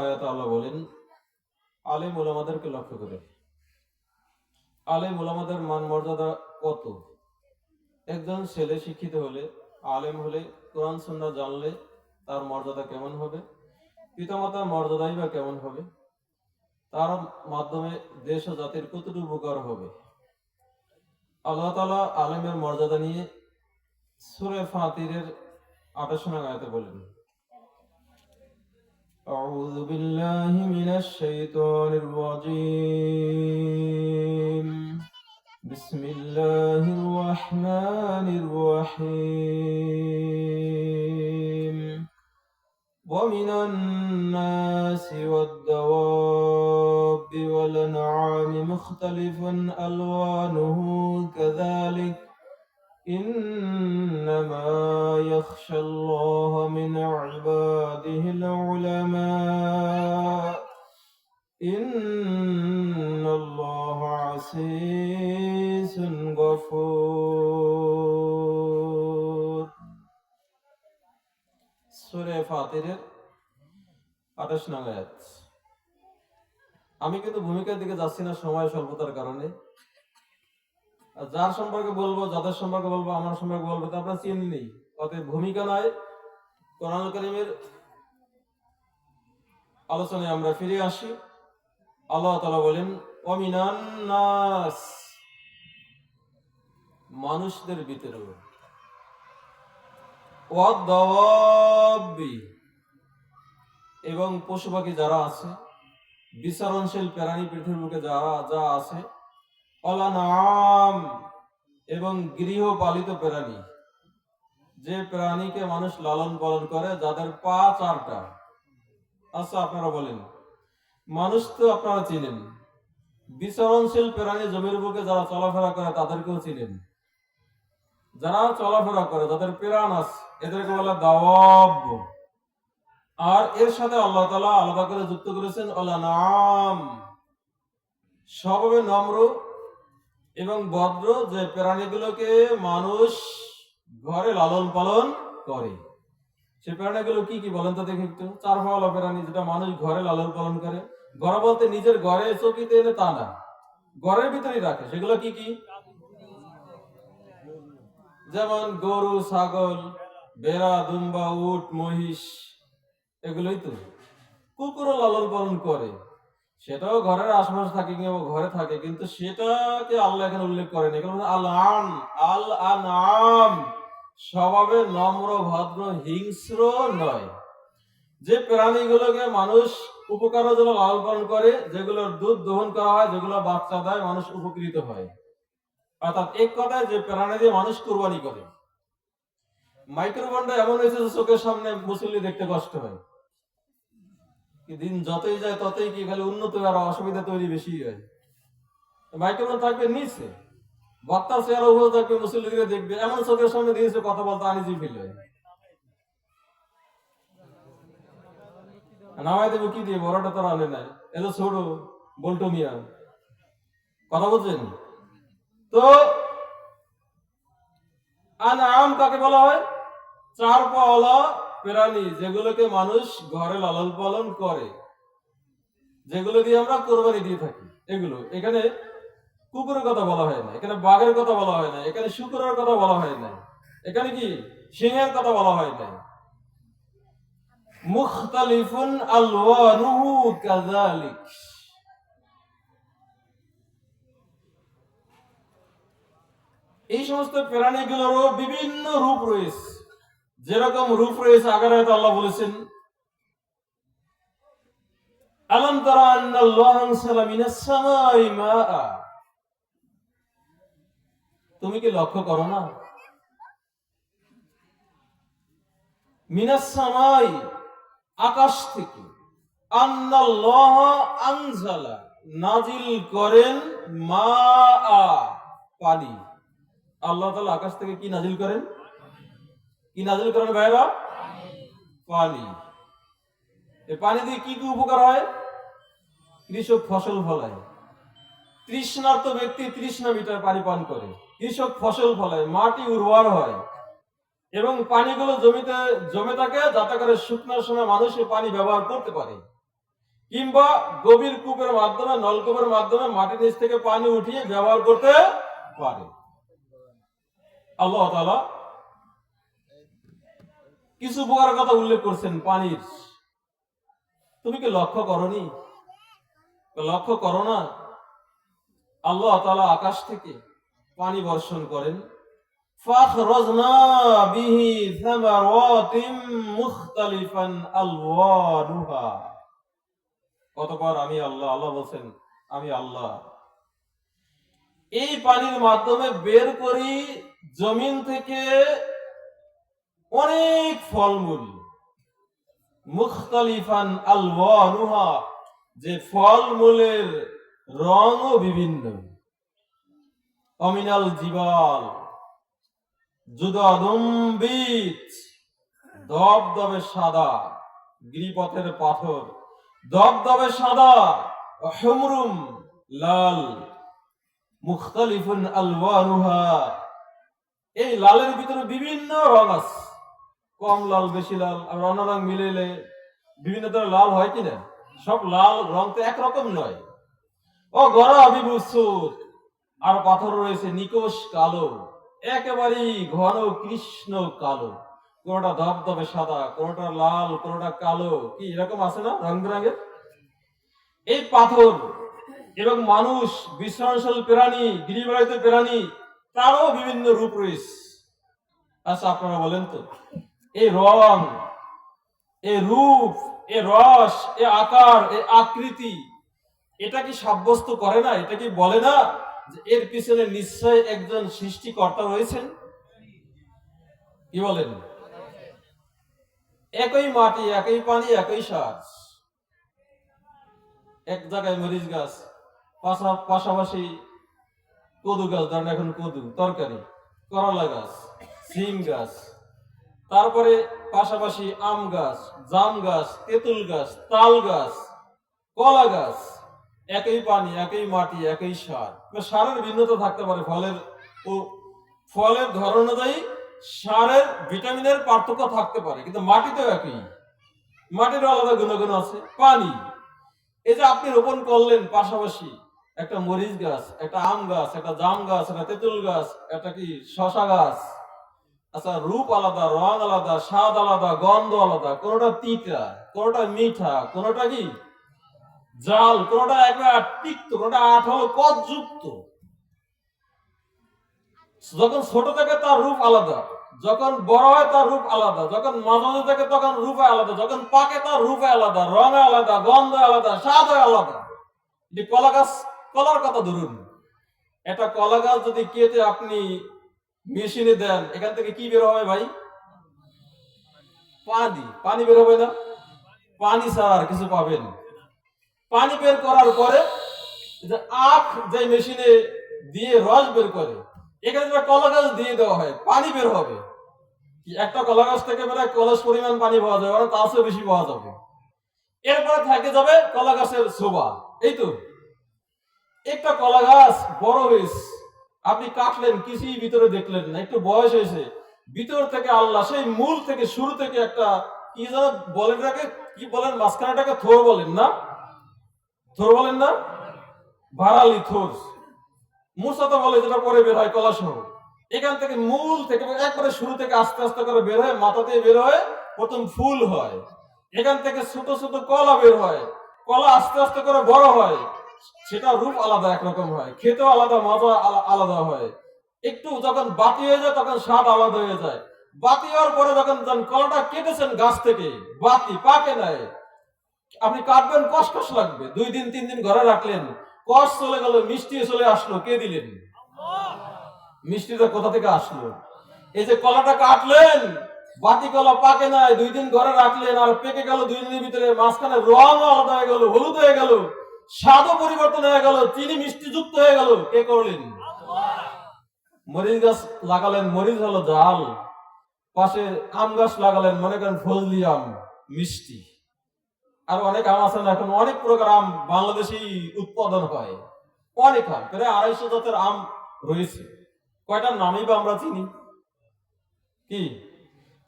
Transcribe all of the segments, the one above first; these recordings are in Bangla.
আয়াতে আল্লাহ বলেন আলেম ওলামাদেরকে লক্ষ্য করে। আলেম ওলামাদের মান মর্যাদা কত? একজন ছেলে শিক্ষিত হলে, আলেম হলে, কোরআন সুন্নাহ জানলে তার মর্যাদা কেমন হবে? পিতামাতার মর্যাদাই বা কেমন হবে? তার মাধ্যমে দেশ ও জাতির কতটুকু উপকার হবে? আল্লাহ তাআলা আলেমের মর্যাদা নিয়ে সূরা ফাতিরের 28 নং আয়াতে বলেন, أعوذ بالله من الشيطان الرجيم بسم الله الرحمن الرحيم ومن الناس والدواب والأنعام مختلف ألوانه كذلك إنما يخشى الله من عباده العلماء إن الله عزيز غفور সূরা ফাতিরের 28 নং আয়াত। আমি কিন্তু ভূমিকার দিকে যাচ্ছি না সময় স্বল্পতার কারণে। যার সম্পর্কে বলবো, যাদের সম্পর্কে বলবো, আমার সম্পর্কে বলবো, তা আপনারা চিনি নেই। অতএব ভূমিকা নয়, কোরআনুল কারীমের আলোচনায় আমরা ফিরে আসি। আল্লাহ তাআলা বলেন ওয়ামিনান নাস, মানুষদের ভিতরে, ওয়াদ-দাওয়াবি, এবং পশু পাখি যারা আছে, বিচরণশীল প্রাণী পৃথিবীর বুকে যা আছে, ওয়াল-আনআম, এবং গৃহপালিত প্রাণী, যে প্রাণীকে মানুষ লালন পালন করে, যাদের পা চারটা। আচ্ছা আপনারা বলেন, মানুষ তো আপনারা চিনেন, বিচরণশীল প্রাণী জমির বুকে যারা চলাফেরা করে তাদেরকেও চিনেন। যারা চলাফেরা করে, যাদের প্রাণ আছে, এদেরকে বলে দাওয়াব। আর এর সাথে আল্লাহ তাআলা আলাদা করে যুক্ত করেছেন ওয়াল-আনআম, স্বভাবে নম্র এবং ভদ্র যে প্রাণীগুলোকে মানুষ ঘরে লালন পালন করে। সে প্রাণীগুলো কি কি বলেন তো দেখি একটু। চার পাওয়ালা প্রাণী যেটা মানুষ ঘরে লালন পালন করে, ঘর বলতে নিজের ঘরে চকিতে এনে তা না, ঘরের ভিতরেই রাখে। সেগুলো কি কি? যেমন গরু, ছাগল, ভেড়া, দুম্বা, উট, মহিষ, এগুলোই তো। কুকুরও লালন পালন করে, সেটাও ঘরের আশপাশে থাকে কিংবা ঘরে থাকে, কিন্তু সেটাকে আল্লাহ এখানে উল্লেখ করেন। এখানে আল-আনআম, স্বভাবে নম্র, ভদ্র, হিংস্র নয়। যে প্রাণীগুলোকে মানুষ উপকারের জন্য লালন পালন করে, যেগুলোর দুধ দহন করা হয়, যেগুলো বাচ্চা দেয়, মানুষ উপকৃত হয়। অর্থাৎ এক কথায় যে প্রাণী দিয়ে মানুষ কুরবানি করে। মাইক্রোফোনটা এমন হয়েছে যে চোখের সামনে মুসল্লি দেখতে কষ্ট হয়। দিন যতই যায় ততই কি খালি উন্নত আর অসুবিধা তৈরি বেশি হয়। মাইক্রোফোন থাকবে নিচে, বক্তার চেহারা উপরে থাকবে, মুসল্লিরা দেখবে, এমন চোখের সামনে দিয়েছে কথা বলতে আনিজি ফিল হয়। নামাই দেবো কি দিয়ে? বড়টা তো আনে নাই, এত ছোট বল্টু মিয়া, কথা বলছেন তো। আনআম কাকে বলা হয়? চার পাওয়ালা প্রাণী, যেগুলোকে মানুষ ঘরে লালন পালন করে, যেগুলো দিয়ে আমরা কোরবানি দিয়ে থাকি। এগুলো এখানে কুকুরের কথা বলা হয় না, এখানে বাঘের কথা বলা হয় না, এখানে শুকরের কথা বলা হয় না, এখানে কি সিংহের কথা বলা হয় না। মুখতালিফুন আলওয়ানুহু কাযালিক, এই সমস্ত প্রাণীগুলোরও বিভিন্ন রূপ রয়েছে। যেরকম রূপ রয়েছে, আগের আয়াতে আল্লাহ বলেছেন আলাম তারা আন্নাল্লাহা আনসালা মিনাস সামাই মাআ, তুমি কি লক্ষ্য করো না? মিনাস সামাই, আকাশ থেকে, আন্নাল্লাহা আনজালা, নাজিল করেন, মাআ, পানি। আল্লাহ তাআলা আকাশ থেকে কি নাজিল করেন? কি নাজিল করেন ভাইরা? পানি। এই পানি দিয়ে কি কি উপকার হয়? কৃষক ফসল ফলায়, তৃষ্ণার্ত ব্যক্তি তৃষ্ণা মিটার পানি পান করে, কৃষক ফসল ফলায়, মাটি উর্বর হয়, এবং পানিগুলো জমিতে জমে থাকে, যাতে করে শুকনোর সময় মানুষ পানি ব্যবহার করতে পারে। কিংবা গভীর কূপের মাধ্যমে, নলকূপের মাধ্যমে মাটির নিচ থেকে পানি উঠিয়ে ব্যবহার করতে পারে। আল্লাহ তাআলা কিছু উপকারের কথা উল্লেখ করছেন পানির। তুমি কি লক্ষ্য করনি? লক্ষ্য করো না? আল্লাহ তাআলা আকাশ থেকে পানি বর্ষণ করেন। ফাখরাজনা বিহি সামারাতিন মুখতালিফান আলওয়ানুহা। অতঃপর আমি আল্লাহ, আল্লাহ বলছেন আমি আল্লাহ এই পানির মাধ্যমে বের করি জমিন থেকে অনেক ফলমূল। মুখতালিফান আলওয়ানুহা, যে ফলমূলের রঙও বিভিন্ন। অমিনাল জিবাল জুদাদুম বিচ, দবদবে সাদা গিরিপথের পাথর, দবদবে সাদা, হুমরুম লাল, মুখতালিফুন আলওয়ানুহা, এই লালের ভিতরে বিভিন্ন রং আছে। কম লাল, বেশি লাল, আর অন্য রং মিলেলে বিভিন্ন ধরনের লাল হয় কিনা? সব লাল রং তো একরকম নয়। ও গড়া বিভূষুদ, আর পাথর রয়েছে নিকোষ কালো, একেবারেই ঘন কৃষ্ণ কালো। কোনটা ধবধবে সাদা, কোনটা লাল, কোনটা কালো, কি এরকম আছে না রং বেরঙের? এই পাথর এবং মানুষ, বিশ্রামশীল প্রাণী, গৃহপালিত প্রাণী, তারও বিভিন্ন রূপ রয়েছে। আচ্ছা আপনারা বলেন তো, এই রং, এই রূপ, এই রস, এই আকার, এই আকৃতি, এটা কি সাব্যস্ত করে না? এটা কি বলে না যে এর পিছনে নিশ্চয় একজন সৃষ্টিকর্তা রয়েছেন? কি বলেন? একই মাটি, একই পানি, একই সার। এক জায়গায় মরিচ গাছ, পাশাপাশি কদু গাছ, ধরেন এখন কদু তরকারি, করলা গাছ, সিম গাছ, তারপরে পাশাপাশি আম গাছ, জাম গাছ, তেঁতুল গাছ, তাল গাছ, কলা গাছ, একই পানি, একই মাটি, একই সার। সারের ভিন্নতা থাকতে পারে, ফলের ধরন অনুযায়ী সারের ভিটামিনের পার্থক্য থাকতে পারে, কিন্তু মাটিতেও একই, মাটিরও আলাদা গুণাগুণ আছে। পানি, এই যে আপনি রোপণ করলেন পাশাপাশি একটা মরিচ গাছ, একটা আম গাছ, একটা জাম গাছ, একটা তেঁতুল গাছ, একটা কি শশা গাছ। আচ্ছা, রূপ আলাদা, রং আলাদা, স্বাদ আলাদা, গন্ধ আলাদা, কোনটা তিতা, কোনটা মিঠা, কোনটা কি জাল, কোনটা একবার তিক্ত, কোনটা আঠালো কদযুক্ত। যখন ছোট থাকে তার রূপ আলাদা, যখন বড় হয় তার রূপ আলাদা, যখন মাঝামাঝি থাকে তখন রূপ আলাদা, যখন পাকে তার রূপ আলাদা, রং আলাদা, গন্ধ আলাদা, স্বাদ আলাদা। কলা গাছ, কলার কথা ধরুন, একটা কলা গাছ যদি কেটে আপনি মেশিনে দেন, এখান থেকে কি বের হবে ভাই? পানি। পানি বের হবে না? পানি ছাড়া আর কিছু পাবেন? পানি বের করার পরে যে আখ যে মেশিনে দিয়ে রস বের করে, এখানে কলা গাছ দিয়ে দেওয়া হয়, পানি বের হবে। একটা কলা গাছ থেকে প্রায় কলস পরিমাণ পানি পাওয়া যাবে, মানে তার চেয়ে বেশি পাওয়া যাবে। এরপরে থেকে যাবে কলা গাছের শোভা। এই তো একটা কলা গাছ বড় হয়েছে, আপনি কাটলেন, কিছুই ভিতরে দেখলেন না, একটু বয়স হয়েছে, ভিতর থেকে আল্লাহ সেই মূল থেকে শুরু থেকে একটা কি যেন বলেন, কি বলেন, মাঝখানেটাকে থোর বলেন না? থোর বলেন না? ভারালি থোর মূর্ছা তো বলে, যেটা পরে বের হয় কলা সহ। এখান থেকে মূল থেকে একবারে শুরু থেকে আস্তে আস্তে করে বের হয়, মাথা দিয়ে বের হয়, প্রথম ফুল হয়, এখান থেকে ছোট ছোট কলা বের হয়, কলা আস্তে আস্তে করে বড় হয়, সেটা রূপ আলাদা একরকম হয়, খেতেও আলাদা, মজা আলাদা হয়। একটু যখন বাতি হয়ে যায় তখন স্বাদ আলাদা হয়ে যায়। বাতি হওয়ার পরে যখন কলাটা কেটেছেন গাছ থেকে, বাতি পাকে নাই, আপনি কাটবেন, কসকস লাগবে, 2 দিন 3 দিন ঘরে রাখলেন, কষ চলে গেল, মিষ্টি চলে আসলো, কে দিলেন? মিষ্টিটা কোথা থেকে আসলো? এই যে কলাটা কাটলেন, বাতি কলা পাকে নাই, 2 দিন ঘরে রাখলেন, আর পেকে গেল 2 দিনের ভিতরে, মাঝখানে রং আলাদা হয়ে গেল, হলুদ হয়ে গেল, স্বাদও পরিবর্তন হয়ে গেল, চিনি মিষ্টি যুক্ত হয়ে গেল, কে করলেন? মরিচ গাছ লাগালেন, মরিচ হলো জাল, পাশে আম গাছ লাগালেন, মনে করেন ফজলি আম, মিষ্টি। আর অনেক আম আছে না, এখন অনেক প্রকার আম বাংলাদেশে উৎপাদন হয়, অনেক আম, প্রায় 250 জাতের আম রয়েছে। কয়টার নামই বা আমরা চিনি কি?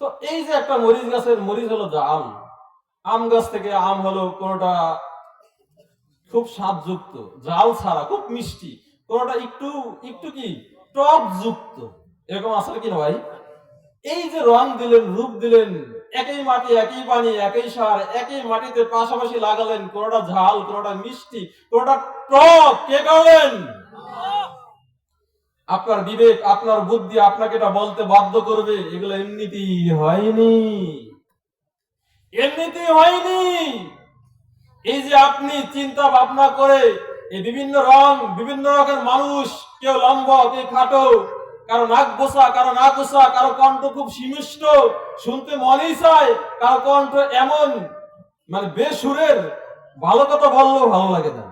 তো এই যে একটা মরিচ গাছের মরিচ হলো জাল, আম গাছ থেকে আম হলো, কোনটা খুব স্বাদযুক্ত, জাল ছাড়া, খুব মিষ্টি, কোনটা একটু একটু কি টক যুক্ত, এরকম আসলে কি না ভাই? এই যে রং দিলেন, রূপ দিলেন, একই মাটি, একই পানি, একই সার, একই মাটিতে পাশাপাশি লাগালেন, কোনটা ঝাল, কোনটা মিষ্টি, কোনটা টক, কে করলেন? আপনার বিবেক, আপনার বুদ্ধি আপনাকে এটা বলতে বাধ্য করবে এগুলো এমনিতেই হয়নি, এমনিতেই হয়নি। এই যে আপনি চিন্তা ভাবনা করে এই বিভিন্ন রং, বিভিন্ন রকমের মানুষ, কেউ লম্বা, কেউ খাটো, কারো নাক বোসা, কারো নাক গোসা, কারো কণ্ঠ খুব সীমিষ্ট, শুনতে মনেই চায়, কারো কণ্ঠ এমন মানে বেসুরের, ভালো কথা বললেও ভালো লাগে না,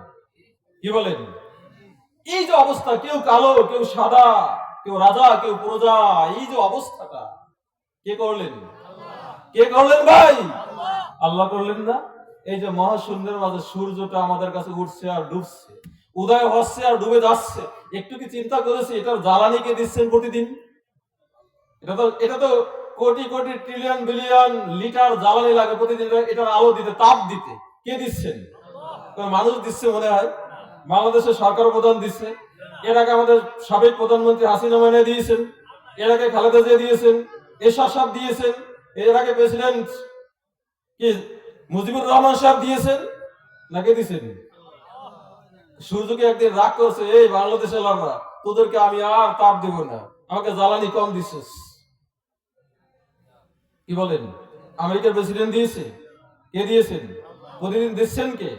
কি বলেন? এই যে অবস্থা, কেউ কালো, কেউ সাদা, কেউ রাজা, কেউ প্রজা, এই যে অবস্থাটা কে করলেন? কে করলেন ভাই? আল্লাহ করলেন না? এই যে মহাশূন্যের মাঝে সূর্যটা আমাদের কাছে উঠছে আর ডুবছে, উদয় হচ্ছে আর ডুবে যাচ্ছে, একটু কি চিন্তা করেছি এটার জ্বালানি কে দিচ্ছেন প্রতিদিন? এটা তো crore crore trillion billion litre জ্বালানি লাগে প্রতিদিন এটার আলো দিতে, তাপ দিতে, কে দিচ্ছেন? মানুষ দিচ্ছে মনে হয়, বাংলাদেশের সরকার প্রধান দিচ্ছে, এর আগে আমাদের সাবেক প্রধানমন্ত্রী হাসিনা মাইনা দিয়েছেন, এর আগে খালেদা জিয়া দিয়েছেন, এরশাদ সাহেব দিয়েছেন, এর আগে প্রেসিডেন্ট কি মুজিবুর রহমান সাহেব দিয়েছেন, নাকি দিয়েছেন? সূর্যকে একদিন রাগ করছে, এই বাংলাদেশের লাভরা, তোদেরকে আমি আর তাপ দেব না, আমাকে জ্বালানি কম দিচ্ছিস, কি বলেন? আমেরিকার প্রেসিডেন্ট দিয়েছে, কে দিয়েছেন? প্রতিদিন দিচ্ছেন কে?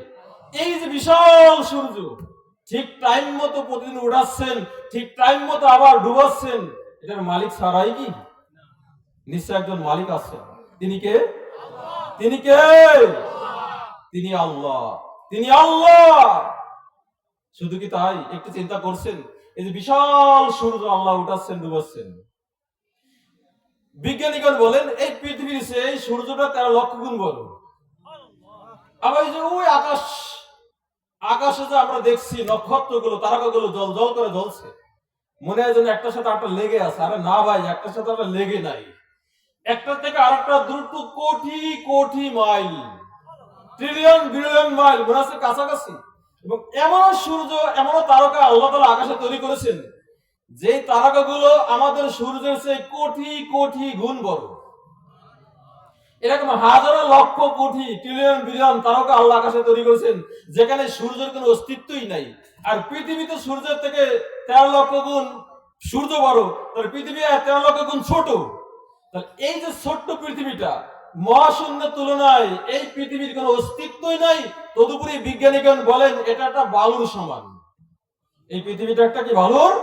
এই যে বিশাল সূর্য ঠিক টাইম মতো প্রতিদিন উঠাচ্ছেন, ঠিক টাইম মতো আবার ডুবাচ্ছেন, এটার মালিক ছাড়াই কি? নিশ্চয় একজন মালিক আছেন, তিনি কে? তিনি কে? তিনি আল্লাহ, তিনি আল্লাহ। শুধু কি তাই? একটু চিন্তা করছেন, এই যে বিশাল সূর্য আল্লাহ উঠাচ্ছেন, ডুবাচ্ছেন, বিজ্ঞানীগণ বলেন এই পৃথিবীর চেয়ে এই সূর্যটা 13 লক্ষ গুণ বড়। আবার এই যে ওই আকাশে যে আমরা দেখছি নক্ষত্রগুলো, তারকাগুলো জল জল করে জ্বলছে, মনে হয় যেন একটার সাথে আরেকটা লেগে আছে। আরে না ভাই, একটার সাথে আরেকটা লেগে নাই, একটা থেকে আরেকটা দ্রুত crore crore mile, trillion billion mile, মনে হচ্ছে কাছাকাছি। এবং এমন সূর্য, এমন তারকা আল্লাহ তাআলা আকাশে তৈরি করেছেন, যে তারকাগুলো আমাদের সূর্যের চেয়ে কোটি কোটি গুণ বড়। এরকম হাজারো লক্ষ কোটি ট্রিলিয়ন বিলিয়ন তারকা আল্লাহ আকাশে তৈরি করেছেন, যেখানে সূর্যের কোনো অস্তিত্বই নাই। আর পৃথিবীতে সূর্যের থেকে 13 লক্ষ গুণ সূর্য বড়, তাহলে পৃথিবী 13 লক্ষ গুণ ছোট। তাহলে এই যে ছোট্ট পৃথিবীটা, মহাশূন্যের তুলনায় এই পৃথিবীর কোনো অস্তিত্বই নাই। তদুপরি বিজ্ঞানীগণ বলেন এটা একটা বালুর সমান। এই পৃথিবীটা একটা কি বালুর?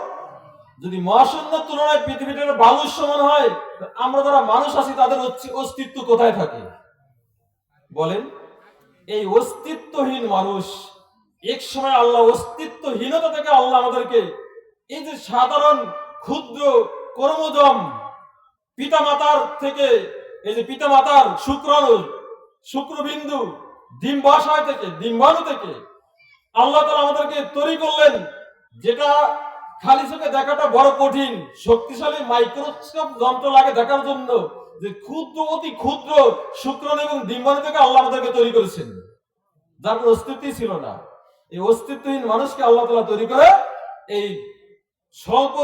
যদি মহাশূন্যের তুলনায় পৃথিবীটা বালুর সমান হয়, আমরা যারা মানুষ আছি তাদের অস্তিত্ব কোথায় থাকে বলেন? এই অস্তিত্বহীন মানুষ, এক সময় আল্লাহ অস্তিত্বহীনতা থেকে আল্লাহ আমাদেরকে এই যে সাধারণ ক্ষুদ্র কর্মজম পিতামাতার থেকে, এই যে পিতামাতার শুক্রাণু, শুক্রবিন্দু, ডিম্বাশয় থেকে, ডিম্বাণু থেকে আল্লাহ তাআলা আমাদেরকে তৈরি করলেন, যেটা খালি চোখে দেখাটা বড় কঠিন, শক্তিশালী মাইক্রোস্কোপ যন্ত্র লাগে দেখার জন্য, যে ক্ষুদ্র, অতি ক্ষুদ্র শুক্রাণু এবং ডিম্বাণু থেকে আল্লাহ আমাদেরকে তৈরি করেছেন, যার কোনো অস্তিত্বই ছিল না। এই অস্তিত্বহীন মানুষকে আল্লাহ তাআলা তৈরি করে এই স্বল্প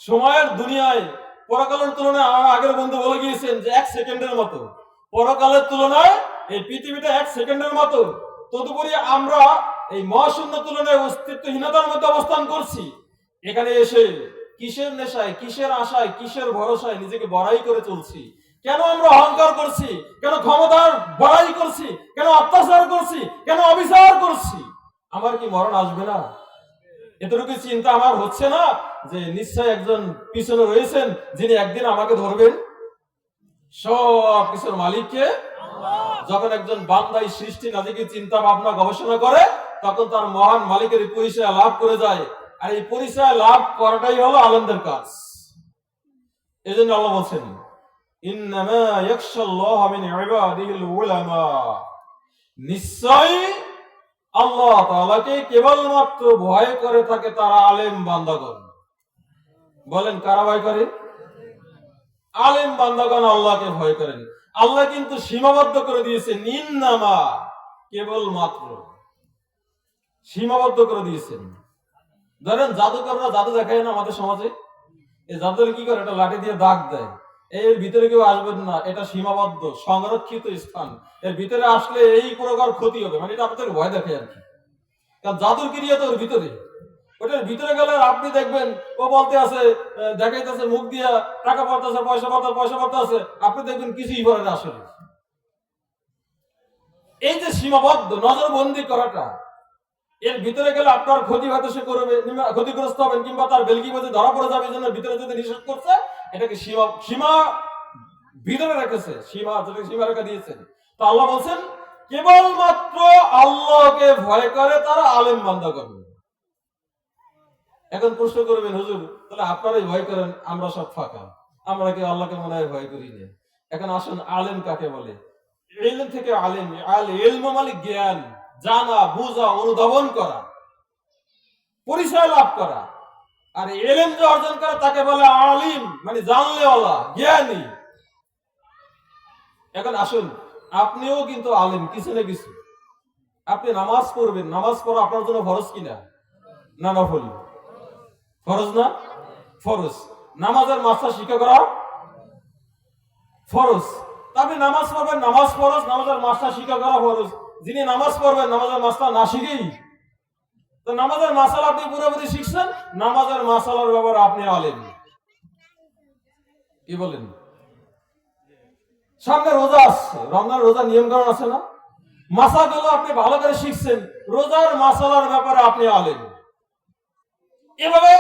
সময়ের দুনিয়ায়, পরকালের তুলনায় আমার আগের বন্ধু বলে গিয়েছেন যে 1 সেকেন্ডের মতো, পরকালের তুলনায় এই পৃথিবীটা 1 সেকেন্ডের মতো। তদুপরি আমরা এই মহাশূন্য তুলনায় অস্তিত্বহীনতার মধ্যে অবস্থান করছি। এখানে এসে কিসের নেশায়, কিসের আশায়, কিসের ভরসায় নিজেকে বড়াই করে চলছি? কেন আমরা অহংকার করছি? কেন ক্ষমতার বড়াই করছি? কেন অত্যাচার করছি? কেন অবিচার করছি? আমার কি মরণ আসবে না? এতটুকু চিন্তা আমার হচ্ছে না যে নিশ্চয় একজন পিছনে রয়েছেন যিনি একদিন আমাকে ধরবেন? সব কিছুর মালিককে যখন একজন বান্দাই সৃষ্টি নাজিকে চিন্তা ভাবনা গবেষণা করে, তখন তার মহান মালিকের পরিচয় লাভ করে যায়। আর এই পরিচয় লাভ করাটাই হলো আলেমদের কাজ। এজন্য আল্লাহ বলছেন, ইন্নামা ইয়াখশাল্লাহা মিন ইবাদিহিল উলামা, নিশ্চয় আল্লাহ তাআলাকে কেবলমাত্র ভয় করে থাকে তারা আলেম বান্দাগণ। বলেন কারা ভয় করে? আলেম বান্দাগণ আল্লাহকে ভয় করেন। আল্লাহ কিন্তু সীমাবদ্ধ করে দিয়েছে, ইন্নামা, কেবলমাত্র। সীমাবদ্ধ করে দিয়েছেন। ধরেন জাদুকররা জাদু দেখায় না আমাদের সমাজে, এই জাদুর কি করে, একটা লাঠি দিয়ে দাগ দেয়, এর ভিতরে কেউ আসবেন না, এটা সীমাবদ্ধ সংরক্ষিত স্থান, এর ভিতরে আসলে এই প্রকার ক্ষতি হবে, মানে এটা আপনাদের ভয় দেখে আর কি। কারণ জাদুর ক্রিয়া তো ওর ভিতরে, ওটার ভিতরে গেলে আপনি দেখবেন ও বলতে আছে, দেখাইতেছে মুখ দিয়া টাকা পড়তেছে, পয়সা পড়তেছে, আপনি দেখবেন কিছুই করে না আসলে। এই যে সীমাবদ্ধ নজরবন্দি করাটা, এর ভিতরে গেলে আপনার ক্ষতি হয়তো সে করবে, ক্ষতিগ্রস্ত হবেন, কিংবা তার বেলকি বাজে ধরা পড়ে যাবে, এই জন্য ভিতরে যদি নিষেধ করছে, এটাকে সীমা সীমা ভিতরে রেখেছে, সীমা যেটাকে সীমা রেখা দিয়েছেন। তো আল্লাহ বলছেন কেবলমাত্র আল্লাহকে ভয় করে তারা আলেম বান্দা করবে। এখন প্রশ্ন করবেন, হুজুর তাহলে আপনারাই ভয় করেন, আমরা সব ফাঁকা, আমরা কি আল্লাহকে মনে হয় ভয় করি না? এখন আসুন, আলেম কাকে বলে? ইলম থেকে আলেম, ইলম মানে জ্ঞান, জানা, বুঝা, অনুধাবন করা, পরিচয় লাভ করা। আর ইলম যে অর্জন করে তাকে বলে আলিম, মানে জানলেওয়ালা, জ্ঞানী। এখন আসুন, আপনিও কিন্তু আলেম কিছু না কিছু। আপনি নামাজ পড়বেন, নামাজ পড়া আপনার জন্য ফরজ কিনা? না নফল? ফরজ না? ফরজ। নামাজের মাসলা শিক্ষা করা ফরজ। আপনি নামাজ পড়বেন, নামাজ ফরজ, নামাজের মাসলা শিক্ষা করা ফরজ। যিনি নামাজ পড়বেন নামাজের মাসলা না শিখেই, তো নামাজের মাসালা আপনি পুরোপুরি শিখছেন, নামাজের মাসালার ব্যাপারে আপনি আলেম। কি বলেন? সামনে রোজা আসছে, রমজান রোজা নিয়ম কানুন আছে না, মাসাগুলো আপনি ভালো করে শিখছেন, রোজার মাসালার ব্যাপারে আপনি আলেম। এভাবে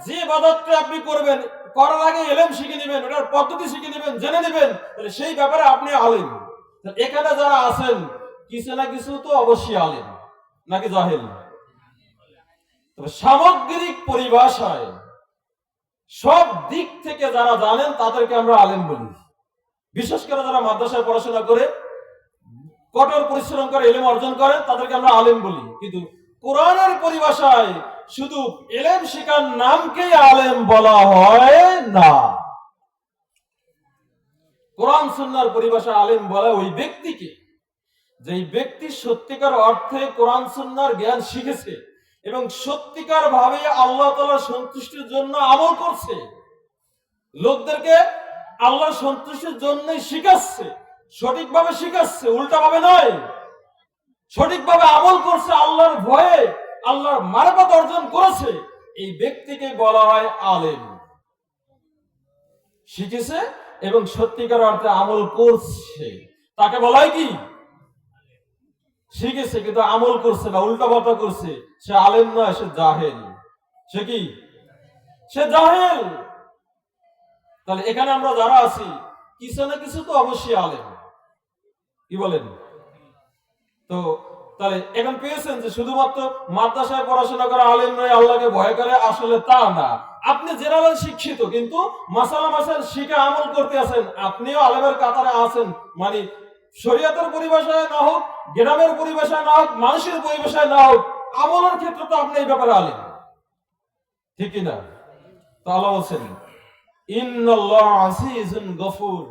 যে ইবাদতটা আপনি করবেন, করার আগে ইলম শিখে নেবেন, ওটার পদ্ধতি শিখে নেবেন, জেনে নেবেন, তাহলে সেই ব্যাপারে আপনি আলেম। এখানে যারা আছেন কিছু না কিছু তো অবশ্যই আলেম, নাকি জাহেল? তবে সামগ্রিক পরিভাষায় সব দিক থেকে যারা জানেন তাদেরকে আমরা আলেম বলি। বিশেষ করে যারা মাদ্রাসায় পড়াশোনা করে কঠোর পরিশ্রম করে ইলম অর্জন করেন তাদেরকে আমরা আলেম বলি। কিন্তু কোরআনের পরিভাষায় শুধু ইলম শিখার নামকেই আলেম বলা হয় না। কোরআন সুন্নাহর পরিভাষায় আলেম বলা ওই ব্যক্তিকে, যেই ব্যক্তি সত্যিকার অর্থে কোরআন সুন্নাহর জ্ঞান শিখেছে এবং সত্যিকার ভাবে আল্লাহ তাআলার সন্তুষ্টির জন্য আমল করছে, লোকদেরকে আল্লাহর সন্তুষ্টির জন্যই শিখাচ্ছে, সঠিকভাবে শিখাচ্ছে, উল্টাভাবে নয়, সঠিকভাবে আমল করছে, আল্লাহর ভয়ে আল্লাহর মারফত অর্জন করেছে, এই ব্যক্তিকে বলা হয় আলেম। শিখেছে এবং সত্যিকার অর্থে আমল করছে, তাকে বলা হয় কি? শিখেছে কিন্তু আমল করছে না, উল্টাপাল্টা করছে, সে আলেম নয়, সে জাহেল। সে কি? সে জাহেল। তাহলে এখানে আমরা যারা আছি কিছু না কিছু তো অবশ্যই আলেম। কি বলেন? তো তাহলে এখন পেয়েছেন যে শুধুমাত্র মাদ্রাসায় পড়াশোনা করা আলেম নয়, আল্লাহকে ভয় করে, আসলে তা না। আপনি জেনারেল শিক্ষিত কিন্তু মাসালা মাসাল শিখে আমল করতে আছেন, আপনিও আলেমের কাতারে আছেন। মানে শরীয়তের পরিভাষায় না হোক, গ্রামের পরিভাষায় না হোক, মানুষের পরিভাষায় না হোক, আমলের ক্ষেত্রে তো আপনি এই ব্যাপারে আলেম, ঠিক কিনা? তো আল্লাহ বলছেন ইন্নাল্লাহ আজিজুন গফুর,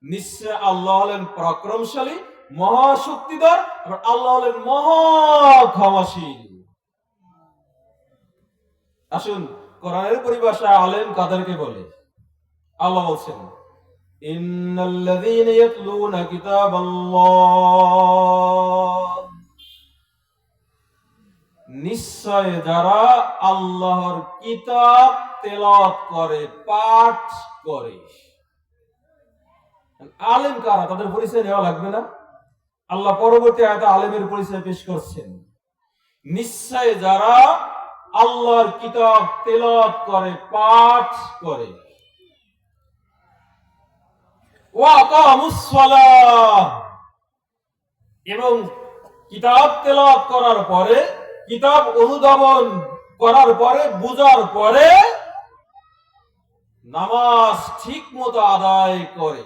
নিশ্চয় আল্লাহ হলেন পরাক্রমশালী, মহাশক্তিধর, আর আল্লাহ হলেন মহা ক্ষমাশীল। আসুন, কোরআনের পরিভাষায় আলেম কাদেরকে বলে? আল্লাহ বলছেন ইন্নাল্লাযীনা ইয়াতলুনা কিতাবাল্লাহ, নিশ্চয় যারা আল্লাহর কিতাব তেলাওয়াত করে, পাঠ করে। আলেম কারা? তাদের পরিচয় নেওয়া লাগবে না? আল্লাহ পরবর্তী আয়াতে আলেমের পরিচয় পেশ করছেন, নিশ্চয় যারা আল্লাহর কিতাব তেলাওয়াত করে, পাঠ করে, ওয়া আকামুস সালাহ, এবং কিতাব তেলাওয়াত করার পরে, কিতাব অনুধাবন করার পরে, বুঝার পরে নামাজ ঠিক মতো আদায় করে,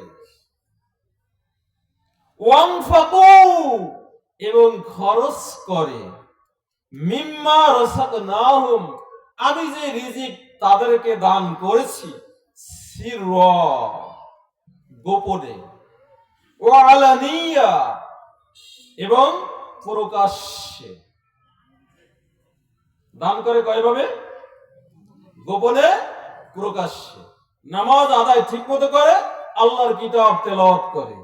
ওয়ানফাকু, এবং খরচ করে, মিম্মা রাযাকনাহুম, আমি যে রিজিক তাদেরকে দান করেছি, সিররা, গোপনে, ওয়া আলানিয়া, এবং প্রকাশ্যে। দান করে কয়ভাবে? গোপনে, প্রকাশ্যে। নামাজ আদায় ঠিক মতো করে, আল্লাহর কিতাব তেলাওয়াত করে।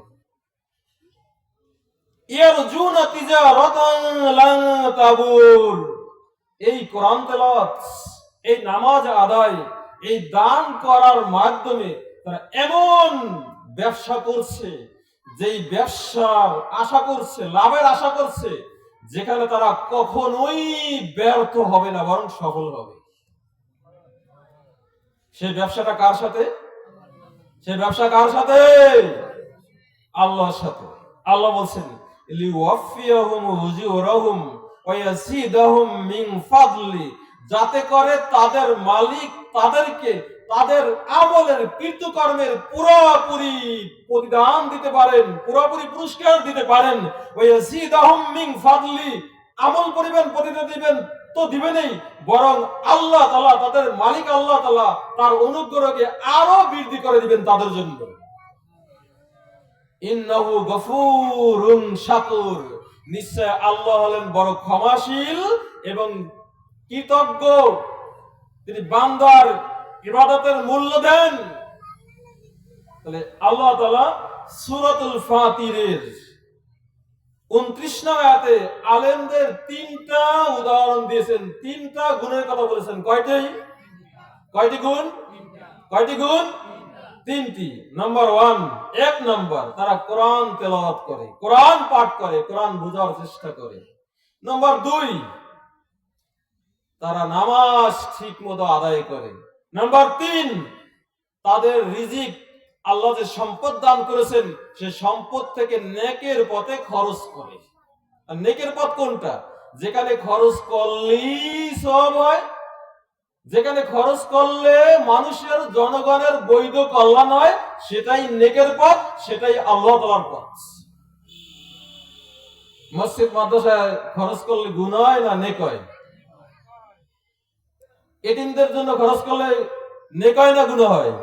ইয়ারজুনা তিজারাতান লান তাবুর। এই কোরআন তেলাওয়াত, এই নামাজ আদায়, এই দান করার মাধ্যমে তারা এমন ব্যবসা করছে, যেই ব্যবসার আশা করছে, লাভের আশা করছে, যেখানে তারা কখনোই ব্যর্থ হবে না, বরং সফল হবে। সেই ব্যবসাটা কার সাথে? সেই ব্যবসা কার সাথে? আল্লাহর সাথে। আল্লাহ বলছেন লিওয়াফিয়াহুম উজুরাহুম ওয়া ইয়াজিদাহুম মিন ফাদলি, যাতে করে তাদের মালিক তাদেরকে তাদের আমলের কৃতকর্মের পুরোপুরি প্রতিদান দিতে পারেন, পুরোপুরি পুরস্কার দিতে পারেন। ওয়া ইয়াজিদাহুম মিন ফাদলি, আমল করিবেন, প্রতিদান দিবেন তো দিবেনই, বরং আল্লাহ তাআলা, তাদের মালিক আল্লাহ তাআলা তার অনুগ্রহকে আরো বৃদ্ধি করে দিবেন তাদের জন্য। ইন্নাহু গফুরুন শাকুর, নিশ্চয় আল্লাহ হলেন বড় ক্ষমাশীল এবং কৃতজ্ঞ। তিনি বান্দার ইবাদতের মূল্য দেন। তাহলে আল্লাহ তাআলা সূরাতুল ফাতিরের 29 নং আয়াতে আলেমদের তিনটা উদাহরণ দিয়েছেন, তিনটা গুণের কথা বলেছেন। কয়টি গুণ? কয়টি গুণ? তিনটি। নাম্বার 1, 1 নাম্বার, তারা কোরআন তেলাওয়াত করে, কোরআন পাঠ করে, কোরআন বোঝার চেষ্টা করে। নাম্বার 2, তারা নামাজ ঠিক মতো আদায় করে। নাম্বার 3, তাদের রিজিক, আল্লাহ যে সম্পদ দান করেছেন, সে সম্পদ থেকে নেকের পথে খরচ করে। আর নেকের পথ কোনটা? যেখানে খরচ করলেই সওয়াব হয়, যেখানে খরচ করলে মানুষের, জনগণের বৈধ কল্যাণ হয়, সেটাই নেকের পথ, সেটাই আল্লাহ তাআলার পথ। মসজিদ মাদ্রাসায় খরচ করলে গুনাহ হয় না নেক হয়? এতিমদের জন্য খরচ করলে নেক হয় না গুনাহ হয়?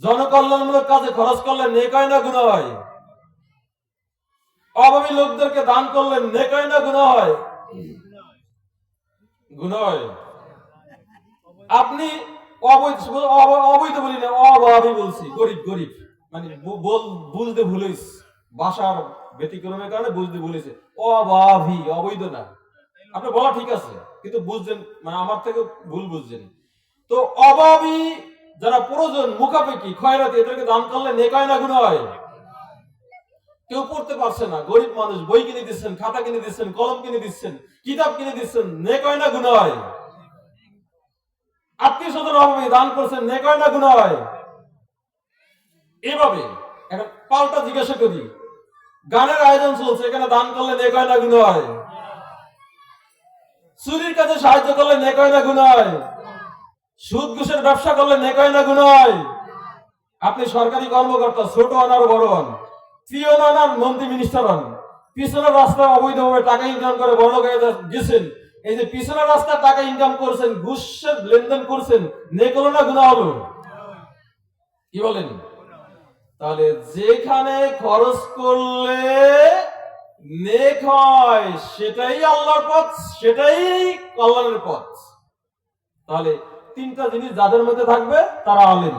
জনকল্যাণমূলক কাজে খরচ করলে নেক হয় না গুনাহ হয়? অভাবী লোকদেরকে দান করলে নেক হয় না গুনাহ হয়? গুনাহ হয়। আপনি অবৈধ বলি না, অভাবী বলছি, গরিব গরিব, মানে বুঝতে ভুলেছ, ভাষার ব্যতিক্রমের কারণে বুঝতে ভুলেছে। অভাবী, অবৈধ না। আপনি বলা ঠিক আছে, কিন্তু বুঝছেন, মানে আমার থেকে ভুল বুঝছেন। তো অভাবী যারা প্রয়োজন, মুখাপেক্ষী, খয়রাতি, এদেরকে দান করলে নেক হয় না গুনাহ হয়? কেউ পড়তে পারছে না, গরিব মানুষ, বই কিনে দিচ্ছেন, খাতা কিনে দিচ্ছেন, কলম কিনে দিচ্ছেন, কিতাব কিনে দিচ্ছেন, নেক হয় না গুনাহ হয়? আত্মীয় স্বজন অভাবে দান করছেন, নেক হয় না গুনাহ হয়? এভাবে এখন পাল্টা জিজ্ঞাসা করি, গানের আয়োজন চলছে, এখানে দান করলে নেক হয় না গুনাহ হয়? চুরির কাজে সাহায্য করলে নেক হয় না গুনাহ হয়? সুদ ঘুষের ব্যবসা করলে নেক হয় না গুনাহ হয়? আপনি সরকারি কর্মকর্তা, ছোট হন আর বড় হন, পিয়ন হন আর মন্ত্রী মিনিস্টার হন, পিছনের রাস্তায় অবৈধভাবে টাকা ইনকাম করে বড় লোক হয়ে গেছেন, এই যে পিছনের রাস্তায় টাকা ইনকাম করছেন, ঘুষের লেনদেন করছেন, নেক হলো না গুনাহ হলো? কি বলেন? তাহলে যেখানে খরচ করলে নেক হয়, সেটাই আল্লাহর পথ, সেটাই কল্যাণের পথ। তাহলে তিনটা জিনিস যাদের মধ্যে থাকবে, তারা আলেম।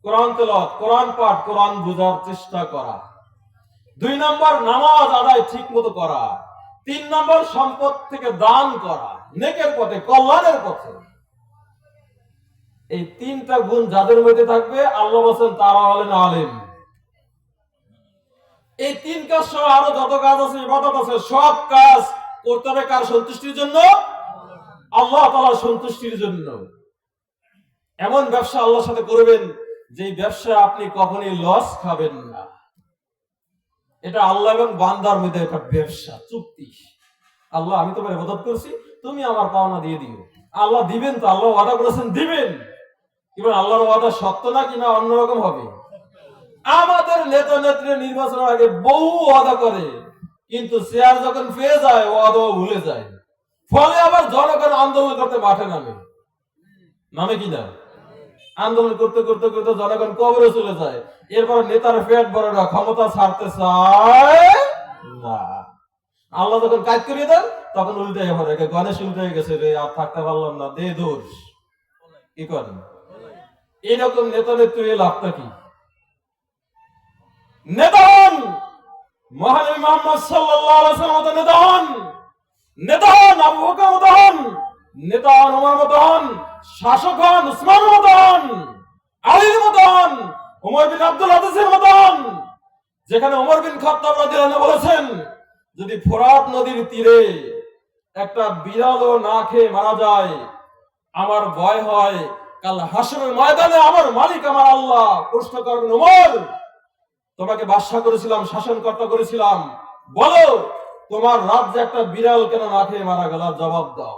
কোরআন তেলাওয়াত, কোরআন পাঠ, কোরআন বোঝার চেষ্টা করা। 2 নম্বর, নামাজ আদায় ঠিক মতো করা। 3 নম্বর, সম্পদ থেকে দান করা, নেকের পথে, কল্যাণের পথে। এই তিনটা গুণ যাদের মধ্যে থাকবে, আল্লাহ বলেন তারা হলেন আলেম। এই 3 কাজ সহ আরো যত কাজ আছে, ইবাদত আছে, সব কাজ করতে হবে কার সন্তুষ্টির জন্য? আল্লাহ তাআলার সন্তুষ্টির জন্য। এমন ব্যবসা আল্লাহর সাথে করবেন, যে ব্যবসা আপনি কখনোই লস খাবেন না। এটা আল্লাহ এবং বান্দার মধ্যে একটা ব্যবসা চুক্তি। আল্লাহ, আমি তোমার ইবাদত করছি, তুমি আমার পাওনা দিয়ে দিও। আল্লাহ দিবেন তো, আল্লাহ ওয়াদা করেছেন দিবেন। এবার আল্লাহর ওয়াদা সত্য না কিনা অন্যরকম হবে। আমাদের নেতা নেত্রী নির্বাচনের আগে বহু ওয়াদা করে, কিন্তু চেয়ার যখন পেয়ে যায়, ওয়াদাও ভুলে যায়। ফলে আবার জনগণ আন্দোলন করতে মাঠে নামে কিনা? আন্দোলন করতে করতে করতে জনগণ কবরে চলে যায়। এরপর নেতার পেট বড় না, ক্ষমতা ছাড়তে চায় না। আল্লাহ যখন কাজ করিয়ে দেন, তখন উল্টে পড়ে, গণেশ উল্টে গেছে রে, আর থাকতে পারলাম না, দে দোষ। কি করেন? এরকম নেতা নেত্রী লাভটা কি? নেতা হন মহানবী মুহাম্মদ সাল্লাল্লাহু আলাইহি ওয়াসাল্লাম মতো নেতা হন, নেতা হন আবু বকর মতো হন, নেতা হন ওমর মতো হন, শাসক হন উসমান মতো হন, আলীর মতো হন, ওমর বিন আব্দুল আজিজের মতো হন। যেখানে ওমর বিন খাত্তাব রাদিয়াল্লাহু আনহু বলেছেন, যদি ফোরাত নদীর তীরে একটা বিড়ালও না খেয়ে মারা যায়, আমার ভয় হয় কাল হাসরের ময়দানে আমার মালিক আমার আল্লাহ প্রশ্ন করবেন, ওমর তোমাকে বাদশা করেছিলাম, শাসনকর্তা করেছিলাম, বলো তোমার রাজ্যে একটা বিড়াল কেন না খেয়ে মারা গেল, জবাব দাও।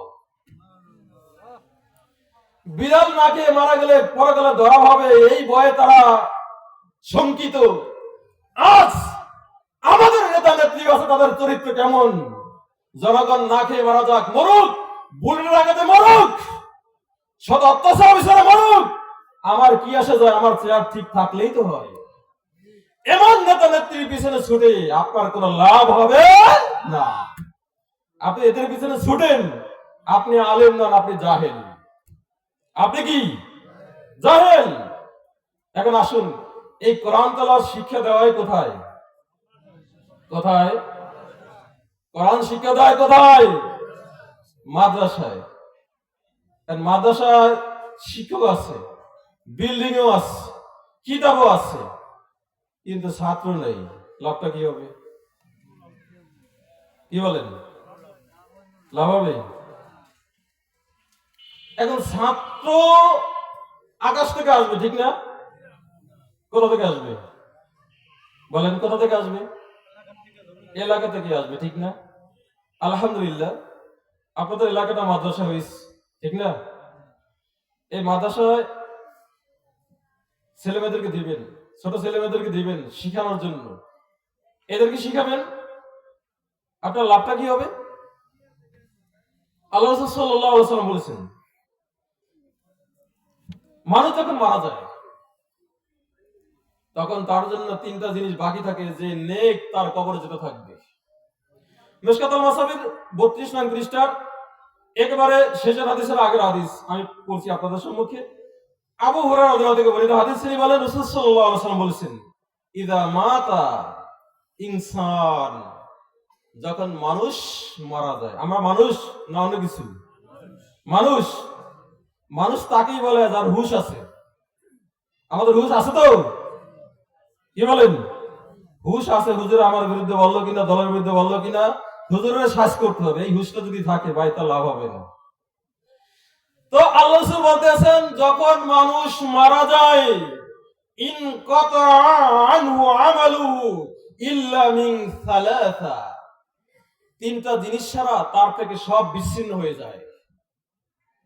বিড়াল না খেয়ে মারা গেলে পরকালে ধরা হবে, এই ভয়ে তারা শঙ্কিত। আজ আমাদের নেতা নেত্রী আছে, তাদের চরিত্র কেমন? জনগণ না খেয়ে মারা যাক, মরুক, বুলেটের আঘাতে মরুক, শত অত্যাচার বিচারে মরুক, আমার কি আসে যায়, আমার চেয়ার ঠিক থাকলেই তো হয়। এমন নেতা নেত্রীর পিছনে ছুটে আপনার কোনো লাভ হবে না। আপনি এদের পিছনে ছুটেন, আপনি আলেম নন, আপনি জাহেল। আপনি কি জাহেল? এখন আসুন, এই কোরআন তেলাওয়াত শিক্ষা দেওয়াই কোথায়? কোথায় কোরআন শিক্ষা দেয়? কোথায়? মাদ্রাসায়। মাদ্রাসায় শিক্ষক আছে, বিল্ডিংও আছে, কিতাবও আছে, কিন্তু ছাত্র নেই। লাভটা কি হবে? কি বলেন? লাভ হবে? এখন ছাত্র আকাশ থেকে আসবে, ঠিক না? কোথা থেকে আসবে বলেন? কোথা থেকে আসবে? এলাকা থেকে আসবে, ঠিক না? আলহামদুলিল্লাহ, আপনাদের এলাকাটা মাদ্রাসা হয়েছে, ঠিক না? এই মাদ্রাসায় ছেলেমেয়েদেরকে দিবেন, ছোট ছেলেমেয়েদেরকে দিবেন শিখানোর জন্য, এদেরকে শিখাবেন, আপনার লাভটা কি হবে? আল্লাহ রাসূল সাল্লাল্লাহু আলাইহি ওয়াসাল্লাম বলেছেন, মানুষ যখন মারা যায় তখন তার জন্য তিনটা জিনিস বাকি থাকে, যে নেক তার কবরে যেতে থাকবে। মিশকাতুল মাসাবির 32 নং পৃষ্ঠার একেবারে শেষের হাদিসের আগের হাদিস আমি পড়ছি আপনাদের সম্মুখে। আবু হুরায়রা রাদিয়াল্লাহু থেকে বর্ণিত হাদিস, তিনি বলেন, রাসূল সাল্লাল্লাহু আলাইহি ওয়াসাল্লাম বলেছেন, ইদা মাতা ইনসান, যখন মানুষ মারা যায়, আমরা মানুষ না অন্য কিছু? মানুষ। মানুষ তাকেই বলে যার হুঁশ আছে। আমাদের হুঁশ আছে তো? কি বলেন? হুঁশ আছে। হুজুর আমার বিরুদ্ধে বললো কিনা, দলের বিরুদ্ধে বললো কিনা, হুজুরের শ্বাস করতে হবে। এই হুঁশটা যদি থাকে ভাই, তা লাভ হবে না। তো আল্লাহ রাসূল বলতেছেন, যখন মানুষ মারা যায়, ইন কাতা আনহু আমালুহু ইল্লা মিন সালাসা, তিনটা জিনিস ছাড়া তার থেকে সব বিচ্ছিন্ন হয়ে যায়।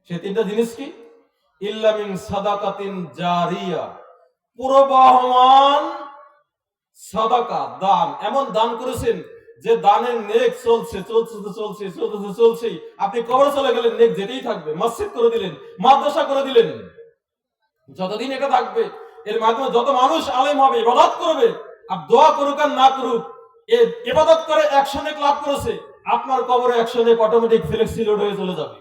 সে তিনটা জিনিস কি? ইল্লা মিন সাদাকাতিন জারিয়া, প্রবাহমান সাদাকা, দান। এমন দান করেছেন যে দানের নেক চলছে চলছে চলছে চলছে চলছে, আপনি কবরে চলে গেলেন, নেক যেতেই থাকবে। মসজিদ করে দিলেন, মাদ্রাসা করে দিলেন, যতদিন এটা থাকবে, এর মাধ্যমে যত মানুষ আলেম হবে, ইবাদত করবে, আর দোয়া করুক আর না করুক, এই ইবাদত করে 100 নেক লাভ করেছে, আপনার কবরে 100 নেক অটোমেটিক ফ্লেক্সি লোড হয়ে চলে যাবে